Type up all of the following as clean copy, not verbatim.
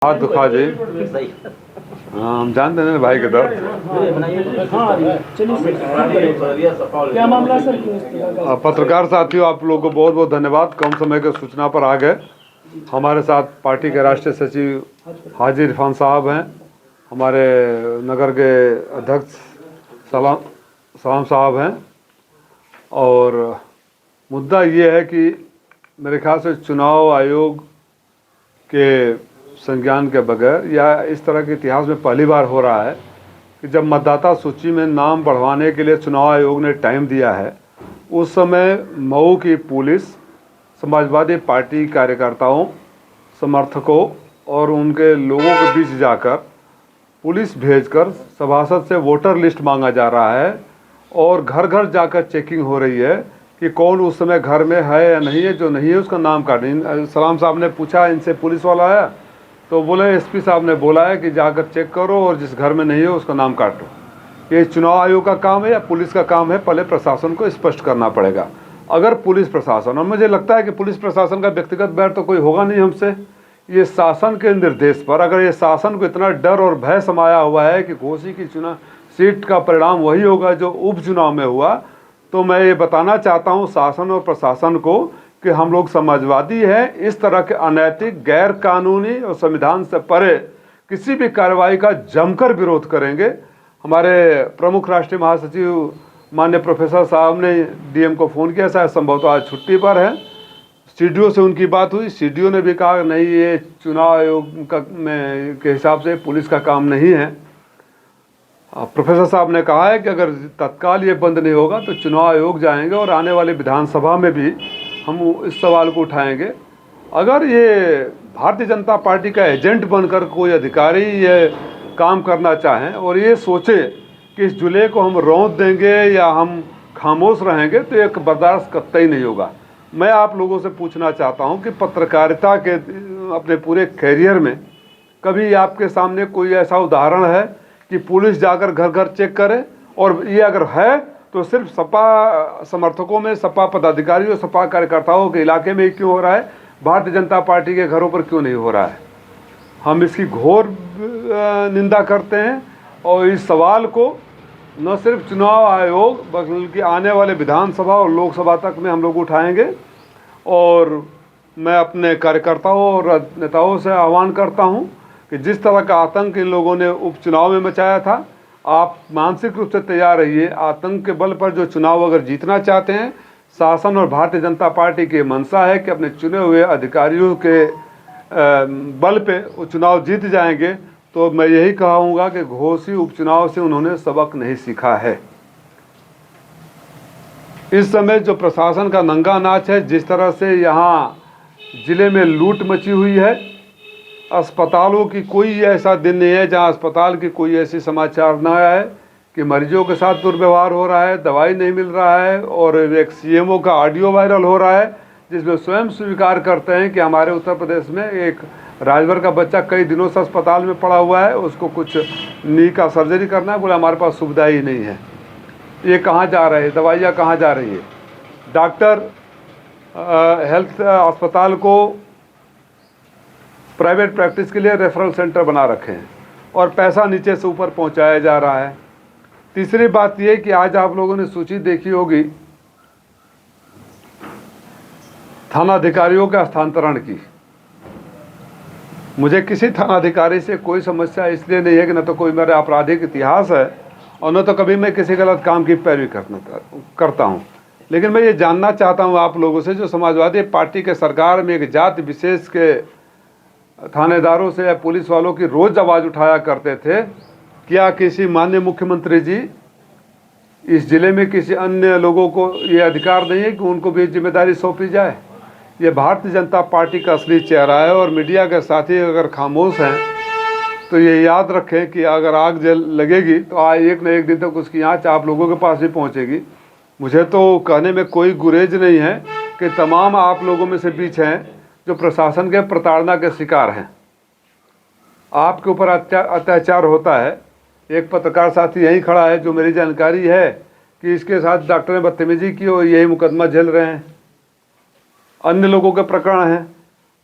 हाथ दुखा जी। हम जानते हैं भाई के दर्द। क्या मामला सर? पत्रकार साथियों, आप लोगों को बहुत बहुत धन्यवाद, कम समय के सूचना पर आ गए। हमारे साथ पार्टी के राष्ट्रीय सचिव हाजी इरफान साहब हैं, हमारे नगर के अध्यक्ष सलाम साहब हैं। और मुद्दा ये है कि मेरे ख्याल से चुनाव आयोग के संज्ञान के बगैर या इस तरह के इतिहास में पहली बार हो रहा है कि जब मतदाता सूची में नाम बढ़वाने के लिए चुनाव आयोग ने टाइम दिया है, उस समय मऊ की पुलिस समाजवादी पार्टी कार्यकर्ताओं, समर्थकों और उनके लोगों के बीच जाकर पुलिस भेजकर सभासद से वोटर लिस्ट मांगा जा रहा है और घर घर जाकर चेकिंग हो रही है कि कौन उस समय घर में है या नहीं है। जो नहीं है उसका नाम काट। सलाम साहब ने पूछा, इनसे पुलिस वाला आया तो बोले एसपी साहब ने बोला है कि जाकर चेक करो और जिस घर में नहीं है उसका नाम काटो। ये चुनाव आयोग का काम है या पुलिस का काम है, पहले प्रशासन को स्पष्ट करना पड़ेगा। अगर पुलिस प्रशासन, और मुझे लगता है कि पुलिस प्रशासन का व्यक्तिगत बैर तो कोई होगा नहीं हमसे, ये शासन के निर्देश पर, अगर ये शासन को इतना डर और भय समाया हुआ है कि घोसी की चुनाव सीट का परिणाम वही होगा जो उपचुनाव में हुआ, तो मैं ये बताना चाहता हूँ शासन और प्रशासन को कि हम लोग समाजवादी हैं। इस तरह के अनैतिक, गैर कानूनी और संविधान से परे किसी भी कार्रवाई का जमकर विरोध करेंगे। हमारे प्रमुख राष्ट्रीय महासचिव माननीय प्रोफेसर साहब ने डीएम को फ़ोन किया, शायद संभवतः आज छुट्टी पर है। सीडीओ से उनकी बात हुई, सीडीओ ने भी कहा नहीं, ये चुनाव आयोग का के हिसाब से पुलिस का काम नहीं है। प्रोफेसर साहब ने कहा है कि अगर तत्काल ये बंद नहीं होगा तो चुनाव आयोग जाएंगे और आने वाली विधानसभा में भी हम इस सवाल को उठाएंगे। अगर ये भारतीय जनता पार्टी का एजेंट बनकर कोई अधिकारी ये काम करना चाहें और ये सोचे कि इस जुले को हम रौंद देंगे या हम खामोश रहेंगे, तो एक बर्दाश्त कतई नहीं होगा। मैं आप लोगों से पूछना चाहता हूं कि पत्रकारिता के अपने पूरे कैरियर में कभी आपके सामने कोई ऐसा उदाहरण है कि पुलिस जाकर घर घर चेक करे? और ये अगर है तो सिर्फ सपा समर्थकों में, सपा पदाधिकारियों, सपा कार्यकर्ताओं के इलाके में क्यों हो रहा है, भारतीय जनता पार्टी के घरों पर क्यों नहीं हो रहा है? हम इसकी घोर निंदा करते हैं और इस सवाल को न सिर्फ चुनाव आयोग बल्कि आने वाले विधानसभा और लोकसभा तक में हम लोग उठाएंगे। और मैं अपने कार्यकर्ताओं और नेताओं से आह्वान करता हूं कि जिस तरह का आतंक इन लोगों ने उपचुनाव में मचाया था, आप मानसिक रूप से तैयार रहिए। आतंक के बल पर जो चुनाव अगर जीतना चाहते हैं, शासन और भारतीय जनता पार्टी की मंशा है कि अपने चुने हुए अधिकारियों के बल पे वो चुनाव जीत जाएंगे, तो मैं यही कहूँगा कि घोसी उपचुनाव से उन्होंने सबक नहीं सीखा है। इस समय जो प्रशासन का नंगा नाच है, जिस तरह से यहाँ जिले में लूट मची हुई है, अस्पतालों की कोई ऐसा दिन नहीं है जहां अस्पताल की कोई ऐसी समाचार ना आए कि मरीजों के साथ दुर्व्यवहार हो रहा है, दवाई नहीं मिल रहा है। और एक सीएमओ का ऑडियो वायरल हो रहा है जिसमें स्वयं स्वीकार करते हैं कि हमारे उत्तर प्रदेश में एक राजभर का बच्चा कई दिनों से अस्पताल में पड़ा हुआ है, उसको कुछ नी का सर्जरी करना है, बोले हमारे पास सुविधा ही नहीं है। ये कहाँ जा रहे हैं, दवाइयाँ कहाँ जा रही है? डॉक्टर हेल्थ अस्पताल को प्राइवेट प्रैक्टिस के लिए रेफरल सेंटर बना रखे हैं और पैसा नीचे से ऊपर पहुंचाया जा रहा है। तीसरी बात यह कि आज आप लोगों ने सूची देखी होगी थानाधिकारियों के हस्तांतरण की। मुझे किसी थानाधिकारी से कोई समस्या इसलिए नहीं है कि न तो कोई मेरा आपराधिक इतिहास है और न तो कभी मैं किसी गलत काम की पैरवी करता हूं। लेकिन मैं ये जानना चाहता हूं आप लोगों से, जो समाजवादी पार्टी के सरकार में एक जाति विशेष के थानेदारों से या पुलिस वालों की रोज आवाज़ उठाया करते थे, क्या किसी माननीय मुख्यमंत्री जी इस जिले में किसी अन्य लोगों को ये अधिकार नहीं है कि उनको भी जिम्मेदारी सौंपी जाए? ये भारतीय जनता पार्टी का असली चेहरा है। और मीडिया के साथी अगर खामोश हैं तो ये याद रखें कि अगर आग जल लगेगी तो आज एक न एक दिन तक उसकी आँच आप लोगों के पास भी पहुँचेगी। मुझे तो कहने में कोई गुरेज नहीं है कि तमाम आप लोगों में से बीच हैं जो प्रशासन के प्रताड़ना के शिकार हैं। आपके ऊपर अत्याचार होता है। एक पत्रकार साथी यहीं खड़ा है, जो मेरी जानकारी है कि इसके साथ डॉक्टर ने बदतमीजी की और यही मुकदमा झेल रहे हैं। अन्य लोगों के प्रकरण हैं।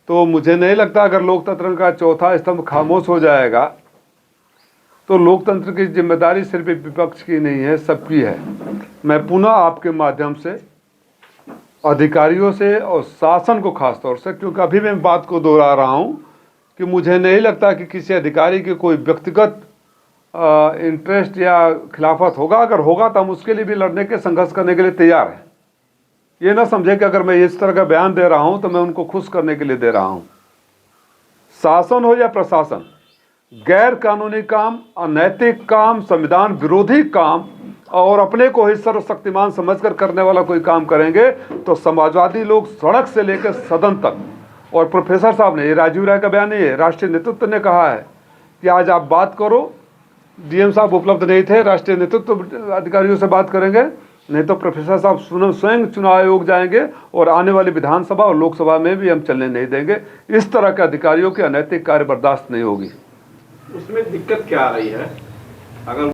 तो मुझे नहीं लगता अगर लोकतंत्र का चौथा स्तंभ खामोश हो जाएगा तो लोकतंत्र की जिम्मेदारी सिर्फ विपक्ष की नहीं है, सबकी है। मैं पुनः आपके माध्यम से अधिकारियों से और शासन को खास तौर से, क्योंकि अभी मैं बात को दोहरा रहा हूं कि मुझे नहीं लगता कि किसी अधिकारी की कोई व्यक्तिगत इंटरेस्ट या खिलाफत होगा। अगर होगा तो हम उसके लिए भी लड़ने के, संघर्ष करने के लिए तैयार हैं। ये ना समझे कि अगर मैं इस तरह का बयान दे रहा हूं तो मैं उनको खुश करने के लिए दे रहा हूं। शासन हो या प्रशासन, गैर कानूनी काम, अनैतिक काम, संविधान विरोधी काम और अपने को ही सर्वशक्तिमान समझकर करने वाला कोई काम करेंगे तो समाजवादी लोग सड़क से लेकर सदन तक, और प्रोफेसर साहब ने, ये राजीव राय का बयान नहीं है, राष्ट्रीय नेतृत्व ने कहा है कि आज आप बात करो। डीएम साहब उपलब्ध नहीं थे, राष्ट्रीय नेतृत्व अधिकारियों से बात करेंगे, नहीं तो प्रोफेसर साहब स्वयं चुनाव आयोग जाएंगे और आने वाली विधानसभा और लोकसभा में भी हम चलने नहीं देंगे। इस तरह के अधिकारियों के अनैतिक कार्य बर्दाश्त नहीं होगी। उसमें दिक्कत क्या आ रही है? अगर